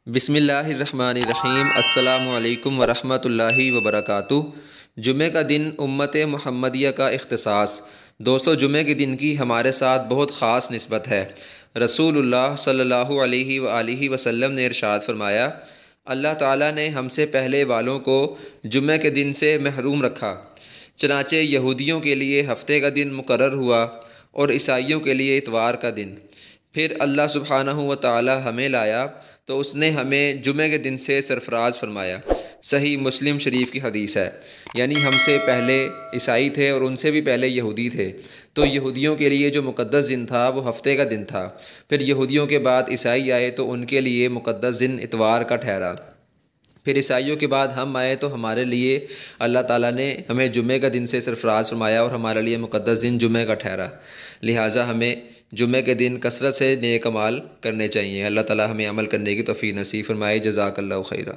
بسم اللہ الرحمن الرحیم۔ السلام علیکم ورحمۃ اللہ وبرکاتہ۔ جمعہ کا دن امت محمدیہ کا اختصاص۔ دوستو، جمعہ کے دن کی ہمارے ساتھ بہت خاص نسبت ہے۔ رسول اللہ صلی اللہ علیہ وآلہ وسلم نے ارشاد فرمایا، اللہ تعالیٰ نے ہم سے پہلے والوں کو جمعہ کے دن سے محروم رکھا، چنانچہ یہودیوں کے لیے ہفتے کا دن مقرر ہوا اور عیسائیوں کے لیے اتوار کا دن۔ پھر اللہ سبحانہ و تعالیٰ ہمیں لایا تو اس نے ہمیں جمعہ کے دن سے سرفراز فرمایا۔ صحیح مسلم شریف کی حدیث ہے، یعنی ہم سے پہلے عیسائی تھے اور ان سے بھی پہلے یہودی تھے، تو یہودیوں کے لیے جو مقدس دن تھا وہ ہفتے کا دن تھا۔ پھر یہودیوں کے بعد عیسائی آئے تو ان کے لیے مقدس دن اتوار کا ٹھہرا۔ پھر عیسائیوں کے بعد ہم آئے تو ہمارے لیے اللہ تعالیٰ نے ہمیں جمعہ کا دن سے سرفراز فرمایا اور ہمارے لیے مقدس دن جمعہ کا ٹھہرا۔ لہٰذا ہمیں جمعہ کے دن کثرت سے نیک اعمال کرنے چاہیے۔ اللہ تعالیٰ ہمیں عمل کرنے کی توفیق نصیب فرمائے۔ جزاک اللہ خیرہ۔